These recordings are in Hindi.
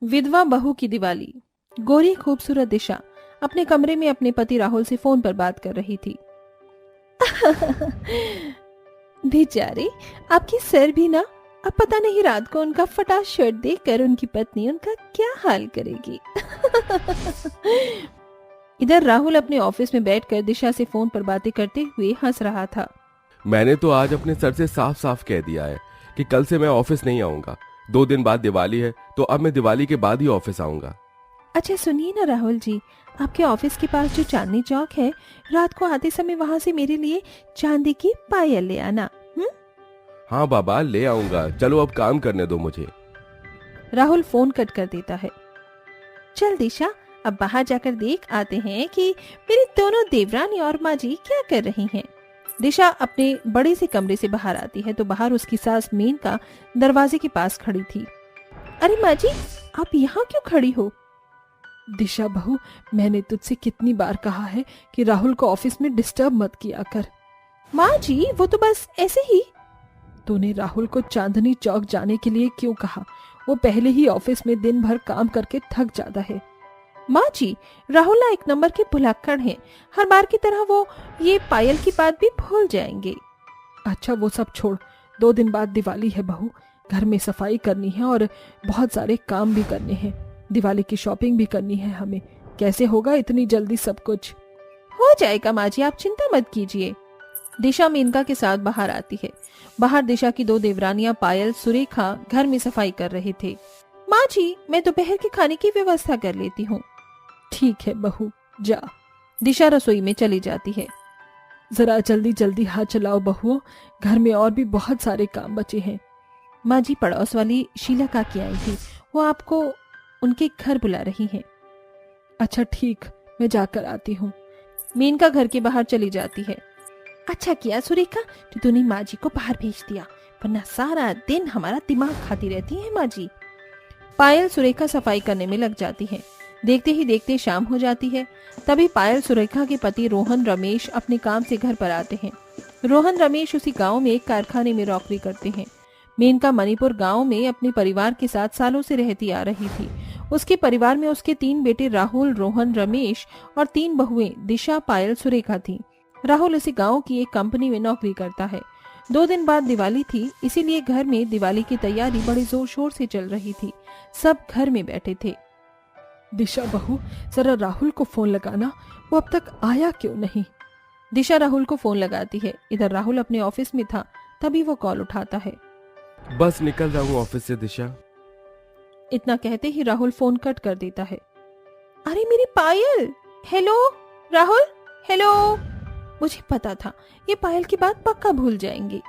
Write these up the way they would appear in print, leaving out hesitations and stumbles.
विधवा बहू की दिवाली। गोरी खूबसूरत दिशा अपने कमरे में अपने पति राहुल से फोन पर बात कर रही थी। बेचारे, आपकी सर भी ना। अब पता नहीं रात को उनका फटा शर्ट देखकर उनकी पत्नी उनका क्या हाल करेगी। इधर राहुल अपने ऑफिस में बैठकर दिशा से फोन पर बातें करते हुए हंस रहा था। मैंने तो आज अपने सर से साफ साफ कह दिया है कि कल से मैं ऑफिस नहीं आऊंगा। 2 दिन बाद दिवाली है, तो अब मैं दिवाली के बाद ही ऑफिस आऊंगा। अच्छा सुनिए ना राहुल जी, आपके ऑफिस के पास जो चांदनी चौक है, रात को आते समय वहाँ से मेरे लिए चांदी की पायल ले आना। हाँ बाबा, ले आऊंगा। चलो अब काम करने दो मुझे। राहुल फोन कट कर देता है। चल दिशा, अब बाहर जाकर देख आते हैं कि मेरी दोनों देवरानी और माँ जी क्या कर रही हैं। दिशा अपने बड़े से कमरे से बाहर आती है तो बाहर उसकी सास मेनका दरवाजे के पास खड़ी थी। अरे माँ जी, आप यहाँ क्यों खड़ी हो? दिशा बहू, मैंने तुझसे कितनी बार कहा है कि राहुल को ऑफिस में डिस्टर्ब मत किया कर। माँ जी, वो तो बस ऐसे ही। तूने राहुल को चांदनी चौक जाने के लिए क्यों कहा? वो पहले ही ऑफिस में दिन भर काम करके थक जाता है। माँ जी, राहुल ना 1 नंबर के भुलक्कड़ हैं। हर बार की तरह वो ये पायल की बात भी भूल जाएंगे। अच्छा वो सब छोड़, 2 दिन बाद दिवाली है बहू। घर में सफाई करनी है और बहुत सारे काम भी करने हैं। दिवाली की शॉपिंग भी करनी है हमें। कैसे होगा इतनी जल्दी सब कुछ? हो जाएगा माँ जी, आप चिंता मत कीजिए। दिशा मेनका के साथ बाहर आती है। बाहर दिशा की 2 देवरानियां पायल सुरेखा घर में सफाई कर रहे थे। माँ जी, मैं दोपहर के खाने की व्यवस्था कर लेती हूँ। ठीक है बहू, जा। दिशा रसोई में चली जाती है। जरा जल्दी जल्दी हाथ चलाओ बहुओं, घर में और भी बहुत सारे काम बचे हैं। माँ जी, पड़ोस वाली शीला काकी आई थी, वो आपको उनके घर बुला रही हैं। अच्छा ठीक, मैं जाकर आती हूँ। मेनका घर के बाहर चली जाती है। अच्छा किया सुरेखा कि तूने माँ जी को बाहर भेज दिया, वरना सारा दिन हमारा दिमाग खाती रहती है माँ जी। पायल सुरेखा सफाई करने में लग जाती है। देखते ही देखते शाम हो जाती है। तभी पायल सुरेखा के पति रोहन रमेश अपने काम से घर पर आते हैं। रोहन रमेश उसी गांव में एक कारखाने में नौकरी करते हैं। मेनका मणिपुर गांव में अपने परिवार के साथ सालों से रहती आ रही थी। उसके परिवार में उसके 3 बेटे राहुल, रोहन, रमेश और 3 बहुएं दिशा, पायल, सुरेखा थी। राहुल इसी गांव की एक कंपनी में नौकरी करता है। 2 दिन बाद दिवाली थी, इसीलिए घर में दिवाली की तैयारी बड़े जोर शोर से चल रही थी। सब घर में बैठे थे। दिशा बहू, जरा राहुल को फोन लगाना, वो अब तक आया क्यों नहीं? दिशा राहुल को फोन लगाती है। इधर राहुल अपने ऑफिस में था, तभी वो कॉल उठाता है। बस निकल रहा हूँ ऑफिस से दिशा। इतना कहते ही राहुल फोन कट कर देता है। अरे मेरी पायल! Hello Rahul, hello. मुझे पता था ये पायल की बात पक्का भूल जाएंगे।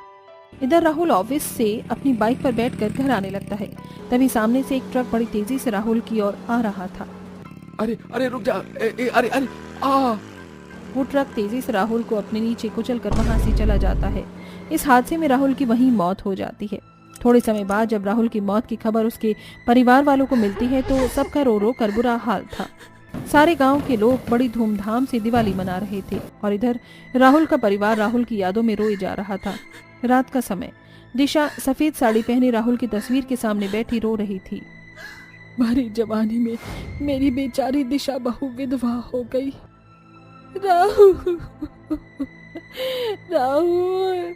इधर राहुल ऑफिस से अपनी बाइक पर बैठकर घर आने लगता है। तभी सामने से एक ट्रक बड़ी तेजी से राहुल की ओर आ रहा था। अरे अरे रुक जा। अरे अरे आ वो ट्रक तेजी से राहुल को अपने नीचे कुचलकर वहां से चला जाता है। इस हादसे में राहुल की वहीं मौत हो जाती है। थोड़े समय बाद जब राहुल की मौत की खबर उसके परिवार वालों को मिलती है तो सबका रो रो कर बुरा हाल था। सारे गांव के लोग बड़ी धूमधाम से दिवाली मना रहे थे और इधर राहुल का परिवार राहुल की यादों में रोए जा रहा था। रात का समय, दिशा सफेद साड़ी पहने राहुल की तस्वीर के सामने बैठी रो रही थी। भरी जवानी में मेरी बेचारी दिशा बहू विधवा हो गई। राहुल, राहुल,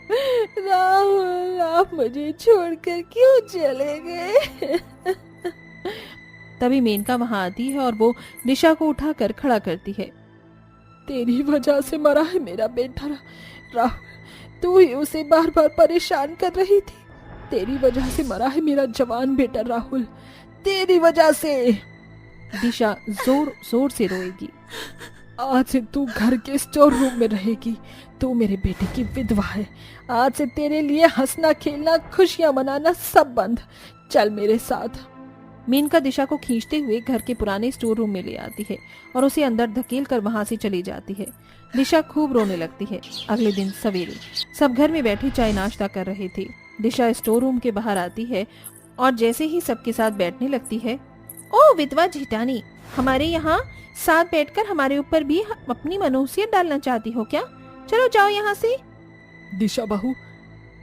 राहुल, आप मुझे छोड़कर क्यों चले गए? तभी मेनका वहां आती है और वो दिशा को उठाकर खड़ा करती है। तेरी वजह से मरा है मेरा बेटा राहुल। तू ही उसे बार बार परेशान कर रही थी। तेरी वजह से मरा है मेरा जवान बेटा राहुल, तेरी वजह से। दिशा जोर जोर से रोएगी। आज से तू घर के स्टोर रूम में रहेगी। तू मेरे बेटे की विधवा है। आज से तेरे लिए हंसना, खेलना, खुशियां मनाना सब बंद। चल मेरे साथ। मेनका दिशा को खींचते हुए घर के पुराने स्टोर रूम में ले आती है और उसे अंदर धकेल कर वहां से चली जाती है। दिशा खूब रोने लगती है। अगले दिन सवेरे सब घर में बैठे चाय नाश्ता कर रहे थे। दिशा स्टोर रूम के बाहर आती है और जैसे ही सबके साथ बैठने लगती है, ओ विधवा झिटानी, हमारे यहाँ साथ बैठकर हमारे ऊपर भी अपनी मनोसियत डालना चाहती हो क्या? चलो जाओ यहाँ से। दिशा बहू,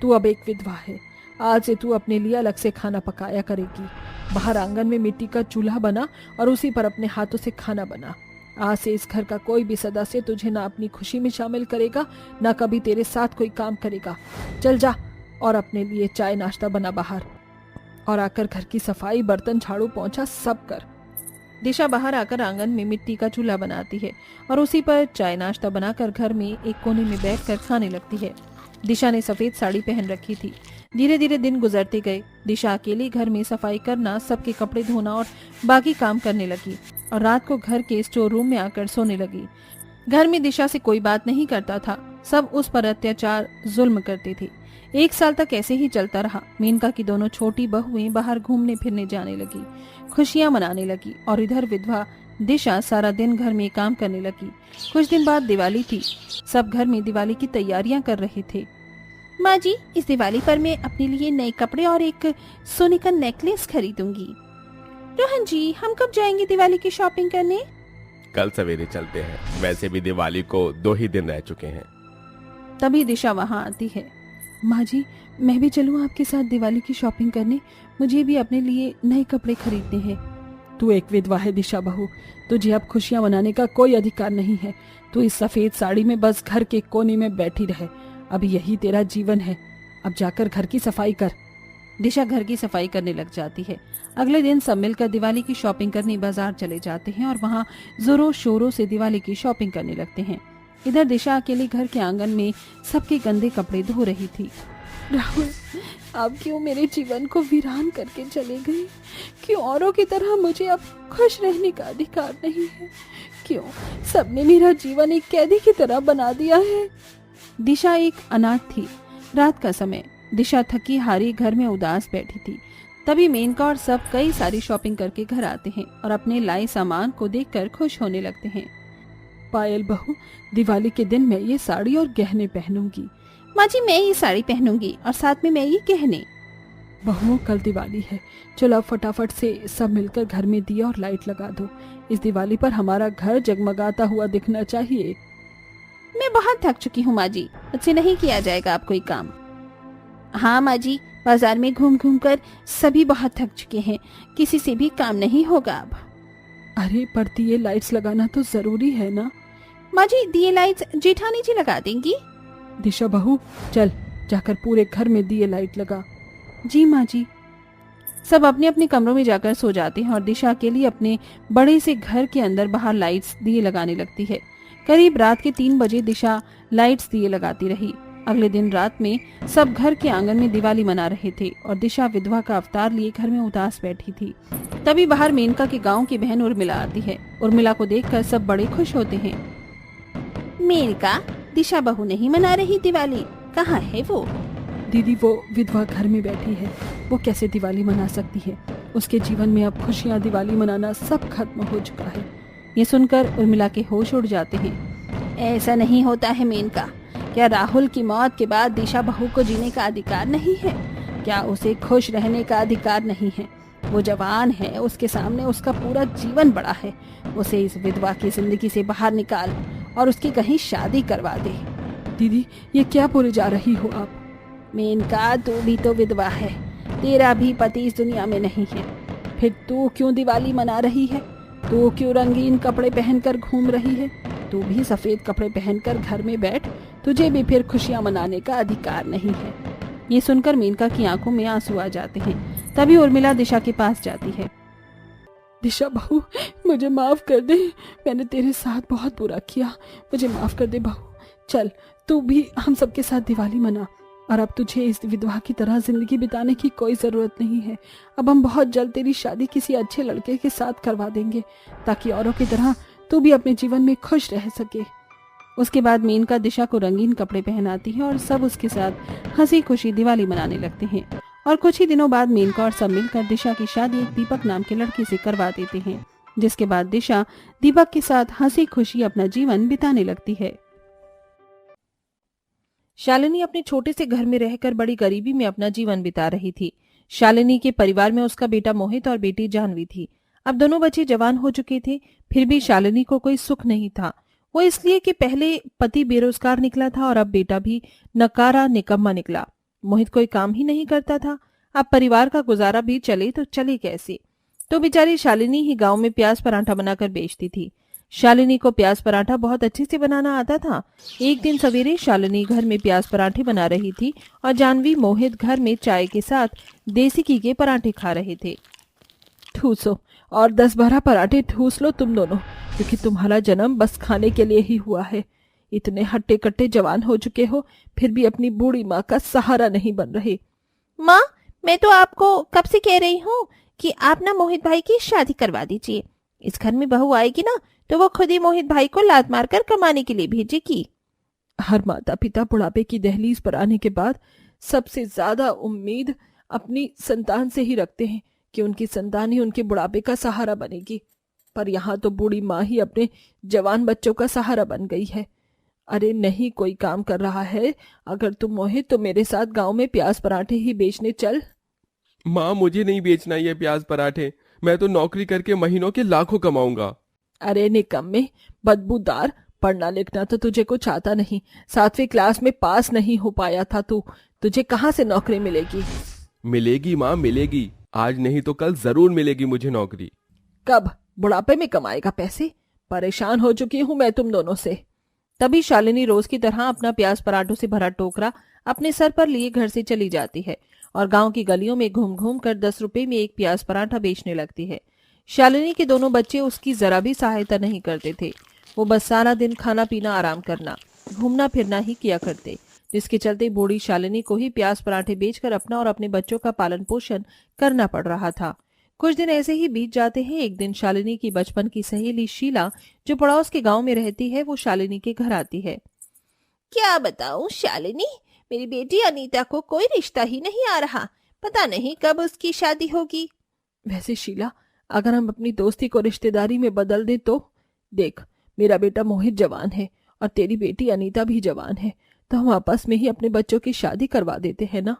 तू अब एक विधवा है। आज से तू अपने लिए अलग से खाना पकाया करेगी। बाहर आंगन में मिट्टी का चूल्हा बना और उसी पर अपने हाथों से खाना बना। आज से इस घर का कोई भी सदस्य तुझे ना अपनी खुशी में शामिल करेगा, ना कभी तेरे साथ कोई काम करेगा। चल जा और अपने लिए चाय नाश्ता बना बाहर, और आकर घर की सफाई, बर्तन, झाड़ू, पोंछा सब कर। दिशा बाहर आकर आंगन में मिट्टी का चूल्हा बनाती है और उसी पर चाय नाश्ता बनाकर घर में एक कोने में बैठकर खाने लगती है। दिशा ने सफेद साड़ी पहन रखी थी। धीरे धीरे दिन गुजरते गए। दिशा अकेली घर में सफाई करना, सबके कपड़े धोना और बाकी काम करने लगी और रात को घर के स्टोर रूम में आकर सोने लगी। घर में दिशा से कोई बात नहीं करता था, सब उस पर अत्याचार, जुल्म करते थे। 1 साल तक ऐसे ही चलता रहा। मेनका की दोनों छोटी बहुएं बाहर घूमने फिरने जाने लगी, खुशियां मनाने लगी और इधर विधवा दिशा सारा दिन घर में काम करने लगी। कुछ दिन बाद दिवाली थी। सब घर में दिवाली की तैयारियां कर रहे थे। माँ जी, इस दिवाली पर मैं अपने लिए नए कपड़े और एक सोने का नेकलेस खरीदूंगी। रोहन जी, हम कब जाएंगे दिवाली की शॉपिंग करने? कल सवेरे चलते हैं, वैसे भी दिवाली को 2 ही दिन रह चुके हैं। तभी दिशा वहाँ आती है। माँ जी, मैं भी चलूँ आपके साथ दिवाली की शॉपिंग करने? मुझे भी अपने लिए नए कपड़े खरीदने हैं। तू एक विधवा है दिशा बहू, तुझे अब खुशियाँ मनाने का कोई अधिकार नहीं है। तू इस सफेद साड़ी में बस घर के कोने में बैठी रहे। अब यही तेरा जीवन है। अब जाकर घर की सफाई कर। दिशा घर की सफाई करने लग जाती है। अगले दिन सब मिलकर दिवाली की शॉपिंग करने बाजार चले जाते हैं और वहाँ जोरों शोरों से दिवाली की शॉपिंग करने लगते हैं। इधर दिशा अकेली घर के आंगन में सबके गंदे कपड़े धो रही थी। राहुल, आप क्यों मेरे जीवन को वीरान करके चले गए? क्यों औरों की तरह मुझे अब खुश रहने का अधिकार नहीं है? क्यों सबने मेरा जीवन एक कैदी की तरह बना दिया है? दिशा एक अनाथ थी। रात का समय। दिशा थकी हारी घर में उदास बैठी थी। तभी मेनका और सब कई सारी शॉपिंग करके घर आते हैं और अपने लाए सामान को देखकर खुश होने लगते हैं। पायल बहू, दिवाली के दिन मैं ये साड़ी और गहने पहनूंगी। माँ जी, मैं ये साड़ी पहनूंगी और साथ में मैं ये गहने। बहुओं, कल दिवाली है, चलो अब फटाफट से सब मिलकर घर में दिया और लाइट लगा दो। इस दिवाली पर हमारा घर जगमगाता हुआ दिखना चाहिए। मैं बहुत थक चुकी हूँ माँ जी, मुझसे नहीं किया जाएगा अब कोई काम। हाँ माँ जी, बाजार में घूम घूम कर सभी बहुत थक चुके हैं, किसी से भी काम नहीं होगा अब। अरे पर दिए लाइट्स लगाना तो जरूरी है ना? माँ जी, दिए लाइट्स जेठानी जी लगा देंगी। दिशा बहू, चल जाकर पूरे घर में दिए लाइट लगा। जी माँ जी। सब अपने अपने कमरों में जाकर सो जाते हैं और दिशा के लिए अपने बड़े से घर के अंदर बाहर लाइट्स दिए लगाने लगती है। करीब रात के 3 बजे दिशा लाइट्स दिए लगाती रही। अगले दिन रात में सब घर के आंगन में दिवाली मना रहे थे और दिशा विधवा का अवतार लिए घर में उदास बैठी थी। तभी बाहर मेनका के गांव की बहन उर्मिला आती है। उर्मिला को देखकर सब बड़े खुश होते हैं। मेनका, दिशा बहू नहीं मना रही दिवाली, कहाँ है वो? दीदी, वो विधवा घर में बैठी है, वो कैसे दिवाली मना सकती है? उसके जीवन में अब खुशियाँ, दिवाली मनाना सब खत्म हो चुका है। ये सुनकर उर्मिला के होश उड़ जाते हैं। ऐसा नहीं होता है मेनका। क्या राहुल की मौत के बाद दिशा बहू को जीने का अधिकार नहीं है? क्या उसे खुश रहने का अधिकार नहीं है? वो जवान है, उसके सामने उसका पूरा जीवन बड़ा है। उसे इस विधवा की जिंदगी से बाहर निकाल और उसकी कहीं शादी करवा दे। दीदी, ये क्या बोले जा रही हो आप? मेनका, तू भी तो विधवा है, तेरा भी पति इस दुनिया में नहीं है। फिर तू क्यों दिवाली मना रही है? तू क्यों रंगीन कपड़े पहनकर घूम रही है? तू भी सफेद कपड़े पहनकर घर में बैठ, तुझे भी फिर खुशियां मनाने का अधिकार नहीं है। ये सुनकर मेनका की आंखों में आंसू आ जाते हैं। तभी उर्मिला दिशा के पास जाती है। दिशा बहू, मुझे माफ कर दे, मैंने तेरे साथ बहुत बुरा किया, मुझे माफ कर दे बहू। चल तू भी हम सबके साथ दिवाली मना, और अब तुझे इस विधवा की तरह जिंदगी बिताने की कोई जरूरत नहीं है। अब हम बहुत जल्द तेरी शादी किसी अच्छे लड़के के साथ करवा देंगे, ताकि औरों की तरह तू भी अपने जीवन में खुश रह सके। उसके बाद मेनका दिशा को रंगीन कपड़े पहनाती है और सब उसके साथ हंसी खुशी दिवाली मनाने लगते हैं। और कुछ ही दिनों बाद मेनका और सब मिलकर दिशा की शादी एक दीपक नाम के लड़के से करवा देते हैं, जिसके बाद दिशा दीपक के साथ हंसी खुशी अपना जीवन बिताने लगती है। शालिनी अपने छोटे से घर में रहकर बड़ी गरीबी में अपना जीवन बिता रही थी। शालिनी के परिवार में उसका बेटा मोहित और बेटी जानवी थी। अब दोनों बच्चे जवान हो चुके थे, फिर भी शालिनी को कोई सुख नहीं था। वो इसलिए कि पहले पति बेरोजगार निकला था और अब बेटा भी नकारा निकम्मा निकला। मोहित कोई काम ही नहीं करता था। अब परिवार का गुजारा भी चले तो चले कैसे। तो बेचारी शालिनी ही गांव में प्याज पराठा बनाकर बेचती थी। शालिनी को प्याज पराठा बहुत अच्छे से बनाना आता था। एक दिन सवेरे शालिनी घर में प्याज पराठे बना रही थी और जानवी मोहित घर में चाय के साथ देसी घी के पराठे खा रहे थे। ठूसो और 10-12 पराठे ठूस लो तुम दोनों, क्योंकि तुम्हारा जन्म बस खाने के लिए ही हुआ है। इतने हट्टे कट्टे जवान हो चुके हो, फिर भी अपनी बूढ़ी माँ का सहारा नहीं बन रहे। माँ, मैं तो आपको कब से कह रही हूँ कि आप ना मोहित भाई की शादी करवा दीजिए। इस घर में बहू आएगी ना तो वो खुद ही मोहित भाई को लात मारकर कमाने के लिए भेजेगी। हर माता पिता बुढ़ापे की दहलीज पर आने के बाद सबसे ज्यादा उम्मीद अपनी संतान से ही रखते हैं कि उनकी संतान ही उनके बुढ़ापे का सहारा बनेगी। पर यहाँ तो बूढ़ी माँ ही अपने जवान बच्चों का सहारा बन गई है। अरे नहीं कोई काम कर रहा है, अगर तुम मोहित तो मेरे साथ गांव में प्याज पराठे ही बेचने चल। माँ, मुझे नहीं बेचना ये प्याज पराठे। मैं तो नौकरी करके महीनों के लाखों कमाऊंगा। अरे निकम्मे, बदबूदार, पढ़ना लिखना तो तुझे कुछ आता नहीं। 7वीं क्लास में पास नहीं हो पाया था तू, तुझे कहाँ से नौकरी मिलेगी? मिलेगी माँ, मिलेगी। आज नहीं तो कल जरूर मिलेगी मुझे नौकरी। कब? बुढ़ापे में कमाएगा पैसे? परेशान हो चुकी हूँ मैं तुम दोनों से। तभी शालिनी रोज की तरह अपना प्याज पराठों से भरा टोकरा अपने सर पर लिए घर से चली जाती है और गांव की गलियों में घूम घूम कर 10 रुपए में एक प्याज पराठा बेचने लगती है। शालिनी के दोनों बच्चे उसकी जरा भी सहायता नहीं करते थे। वो बस सारा दिन खाना पीना, आराम करना, घूमना फिरना ही किया करते, जिसके चलते बूढ़ी शालिनी को ही प्याज पराठे बेचकर अपना और अपने बच्चों का पालन पोषण करना पड़ रहा था। कुछ दिन ऐसे ही बीत जाते हैं। एक दिन शालिनी की बचपन की सहेली शीला, जो पड़ोस के गांव में रहती है, वो शालिनी के घर आती है। क्या बताऊं शालिनी, मेरी बेटी अनीता को कोई रिश्ता ही नहीं आ रहा। पता नहीं कब उसकी शादी होगी। वैसे शीला, अगर हम अपनी दोस्ती को रिश्तेदारी में बदल दें तो? देख, मेरा बेटा मोहित जवान है और तेरी बेटी अनीता भी जवान है, तो हम आपस में ही अपने बच्चों की शादी करवा देते हैं ना।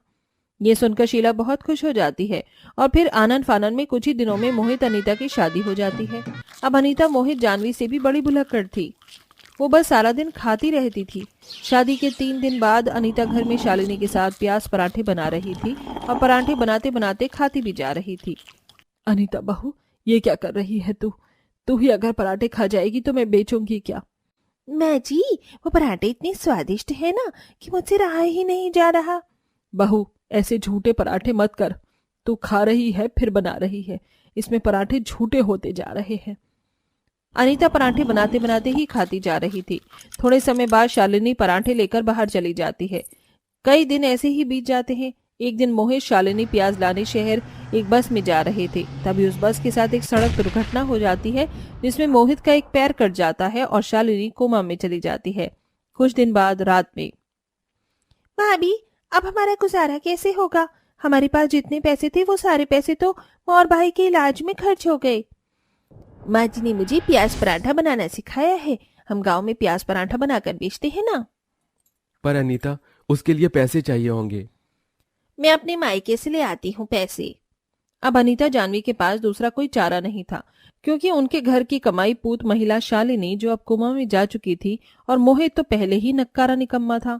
ये सुनकर शीला बहुत खुश हो जाती है और फिर आनन फानन में कुछ ही दिनों में मोहित अनीता की शादी हो जाती है। अब अनीता मोहित जानवी से भी बड़ी भुलक्कड़ थी। वो बस सारा दिन खाती रहती थी। शादी के 3 दिन बाद अनीता घर में शालिनी के साथ प्याज पराठे बना रही थी और पराठे बनाते बनाते खाती भी जा रही थी। अनीता बहू, ये क्या कर रही है तू? तू ही अगर पराठे खा जाएगी तो मैं बेचूंगी क्या? मैं जी, वो पराठे इतने स्वादिष्ट है ना कि मुझसे रहा ही नहीं जा रहा। बहू, ऐसे झूठे पराठे मत कर। तू खा रही है फिर बना रही है, इसमें पराठे झूठे होते जा रहे हैं। अनीता पराठे बनाते बनाते ही खाती जा रही थी। थोड़े समय बाद शालिनी पराठे लेकर बाहर चली जाती है। कई दिन ऐसे ही बीत जाते हैं। एक दिन मोहित शालिनी प्याज लाने शहर एक बस में जा रहे थे। तभी उस बस के साथ एक सड़क दुर्घटना हो जाती है, जिसमें मोहित का एक पैर कट जाता है और शालिनी कोमा में चली जाती है। कुछ दिन बाद रात में, भाभी, अब हमारा गुजारा कैसे होगा? हमारे पास जितने पैसे थे वो सारे पैसे तो मोर भाई के इलाज में खर्च हो गए। माँ जी ने मुझे प्याज पराठा बनाना सिखाया है। हम गांव में प्याज पराठा बनाकर बेचते हैं ना। पर अनीता, उसके लिए पैसे चाहिए होंगे। मैं अपने मायके से ले आती हूँ पैसे। अब अनीता जानवी के पास दूसरा कोई चारा नहीं था, क्योंकि उनके घर की कमाई पूत महिला शालिनी, जो अब कोमा में जा चुकी थी, और मोहित तो पहले ही नक्कारा निकम्मा था।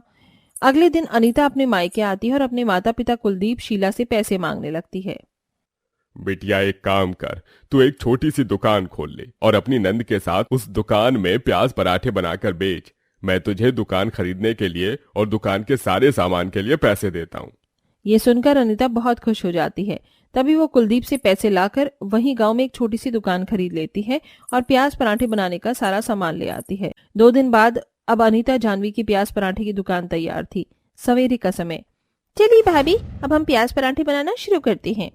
अगले दिन अनीता अपने मायके आती है और अपने माता पिता कुलदीप, शीला से पैसे मांगने लगती है। बिटिया, एक काम कर, तू एक छोटी सी दुकान खोल ले और अपनी नंद के साथ उस दुकान में प्याज पराठे बनाकर बेच। मैं तुझे दुकान खरीदने के लिए और दुकान के सारे सामान के लिए पैसे देता हूँ। ये सुनकर अनीता बहुत खुश हो जाती है। तभी वो कुलदीप से पैसे लाकर वहीं गांव में एक छोटी सी दुकान खरीद लेती है और प्याज पराठे बनाने का सारा सामान ले आती है। 2 दिन बाद अब अनीता जानवी की प्याज पराठे की दुकान तैयार थी। सवेरे का समय। चलिए भाभी, अब हम प्याज पराठे बनाना शुरू करते हैं।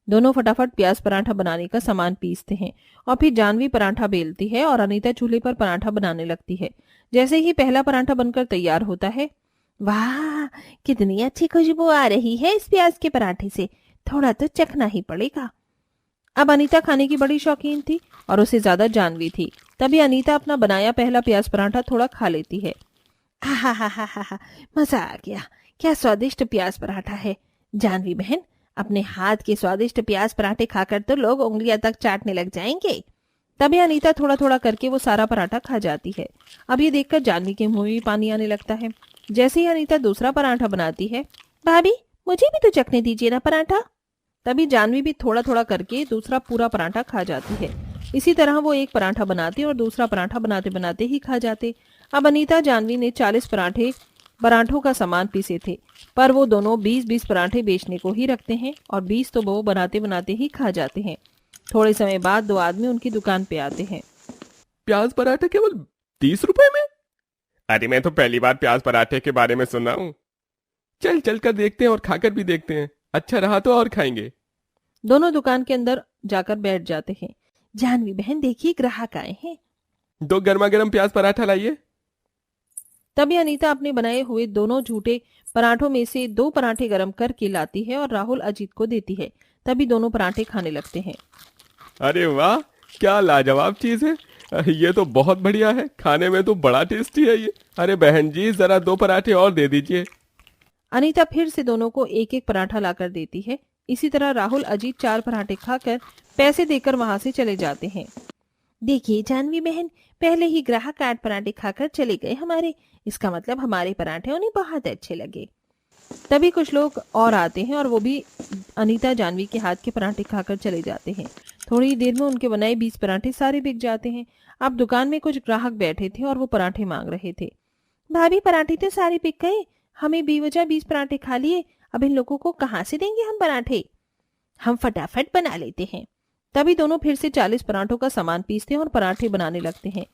दोनों फटाफट प्याज पराठा बनाने का सामान पीसते हैं और फिर जानवी पराठा बेलती है और अनीता चूल्हे पर पराठा बनाने लगती है। जैसे ही पहला पराठा बनकर तैयार होता है, वाह, कितनी अच्छी खुशबू आ रही है इस प्याज के पराठे से। थोड़ा तो चखना ही पड़ेगा। अब अनीता खाने की बड़ी शौकीन थी और उससे ज्यादा जानवी थी। तभी अनीता अपना बनाया पहला प्याज पराठा थोड़ा खा लेती है। हा हा हा हा हा, मजा आ गया। क्या स्वादिष्ट प्याज पराठा है। जानवी बहन, अपने हाथ के स्वादिष्ट प्याज पराठे खाकर तो लोग उंगलियां तक चाटने लग जाएंगे। तभी अनीता थोड़ा थोड़ा करके वो सारा पराठा खा जाती है। अब ये देखकर जानवी के मुंह में पानी आने लगता है। जैसे ही अनीता दूसरा पराठा बनाती है, भाभी, मुझे भी तो चखने दीजिए ना पराठा। तभी जानवी भी थोड़ा थोड़ा करके दूसरा पूरा पराठा खा जाती है। इसी तरह वो एक पराठा बनाते और दूसरा पराठा बनाते बनाते ही खा जाते। अब अनीता जानवी ने 40 पराठों का सामान पीसे थे, पर वो दोनों 20-20 पराठे बेचने को ही रखते हैं और 20 तो वो बनाते बनाते ही खा जाते हैं। थोड़े समय बाद दो आदमी उनकी दुकान पे आते हैं। प्याज पराठा केवल 30 रुपए में? अरे मैं तो पहली बार प्याज पराठे के बारे में सुना हूँ। चल चल कर देखते हैं और खाकर भी देखते हैं, अच्छा रहा तो और खाएंगे। दोनों दुकान के अंदर जाकर बैठ जाते हैं। जानवी बहन देखिए ग्राहक आए हैं। 2 गर्मा गर्म प्याज पराठा लाइए। तभी अनीता अपने बनाए हुए दोनों झूठे पराठों में से 2 पराठे गरम करके लाती है और राहुल अजीत को देती है। तभी दोनों पराठे खाने लगते हैं। अरे वाह, क्या लाजवाब चीज है। ये तो बहुत बढ़िया है, खाने में तो बड़ा टेस्टी है ये। अरे बहन जी, जरा 2 पराठे और दे दीजिए। अनीता फिर से दोनों को एक एक पराठा लाकर देती है। इसी तरह राहुल अजीत 4 पराठे खाकर पैसे देकर वहां से चले जाते हैं। देखिए जानवी बहन, पहले ही ग्राहक 8 पराठे खाकर चले गए हमारे, इसका मतलब हमारे पराठे उन्हें बहुत अच्छे लगे। तभी कुछ लोग और आते हैं और वो भी अनीता जानवी के हाथ के पराठे खाकर चले जाते हैं। थोड़ी देर में उनके बनाए 20 पराठे सारे बिक जाते हैं। अब दुकान में कुछ ग्राहक बैठे थे और वो पराठे मांग रहे थे। भाभी पराठे तो सारे बिक गए, हमें बेवजह 20 पराठे खा लिए, अब इन लोगों को कहाँ से देंगे हम पराठे? हम फटाफट बना लेते हैं। तभी दोनों फिर से 40 पराठों का सामान पीसते हैं और पराठे बनाने लगते हैं।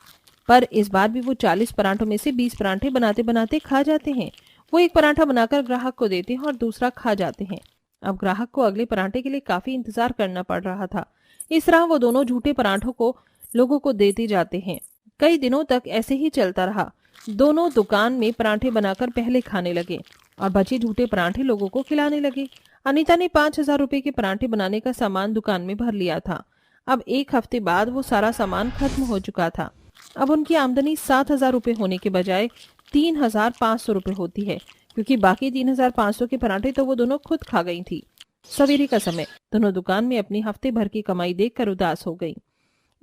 पर इस बार भी वो 40 पराठों में से 20 पराठे बनाते बनाते खा जाते हैं। वो एक पराठा बनाकर ग्राहक को देते हैं और दूसरा खा जाते हैं। अब ग्राहक को अगले पराठे के लिए काफी इंतजार करना पड़ रहा था। इस तरह वो दोनों झूठे पराठों को लोगों को देते जाते हैं। कई दिनों तक ऐसे ही चलता रहा। दोनों दुकान में पराठे बनाकर पहले खाने लगे और बचे झूठे पराठे लोगों को खिलाने लगे। अनीता ने 5,000 रुपए के पराठे बनाने का सामान दुकान में भर लिया था। अब 1 हफ्ते बाद वो सारा सामान खत्म हो चुका था। अब उनकी आमदनी 7,000 रुपए होने के बजाय 3,500 रुपए होती है, क्योंकि बाकी 3,500 के पराठे तो वो दोनों खुद खा गई थी। सवेरे का समय, दोनों दुकान में अपनी हफ्ते भर की कमाई देखकर उदास हो गई।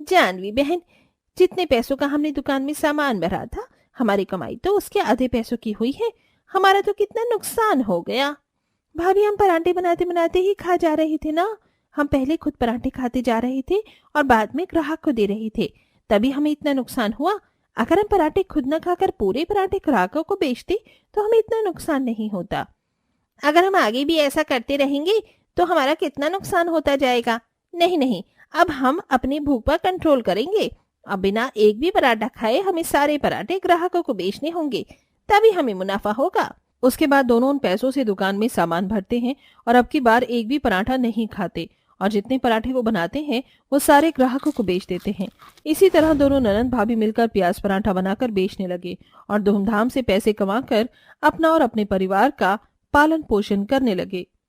जानवी बहन, जितने पैसों का हमने दुकान में सामान भरा था, हमारी कमाई तो उसके आधे पैसों की हुई है। हमारा तो कितना नुकसान हो गया। भाभी, हम पराठे बनाते बनाते ही खा जा रहे थे ना। हम पहले खुद पराठे खाते जा रहे थे और बाद में ग्राहक को दे रहे थे, तभी हमें इतना नुकसान हुआ। अगर हम पराठे खुद न खाकर पूरे पराठे ग्राहकों को बेचते तो हमें इतना नुकसान नहीं होता। अगर हम आगे भी ऐसा करते रहेंगे तो हमारा कितना नुकसान होता जाएगा। नहीं नहीं, अब हम अपनी भूख पर कंट्रोल करेंगे। अब बिना एक भी पराठा खाए हमें सारे पराठे ग्राहकों को बेचने होंगे, तभी हमें मुनाफा होगा। उसके बाद दोनों उन पैसों से दुकान में सामान भरते हैं और अब की बार एक भी पराठा नहीं खाते और जितने पराठे वो बनाते हैं वो सारे ग्राहकों को बेच देते हैं। इसी तरह दोनों ननंद भाभी मिलकर प्याज पराठा बनाकर बेचने लगे और धूमधाम से पैसे कमाकर अपना और अपने परिवार का पालन पोषण करने लगे।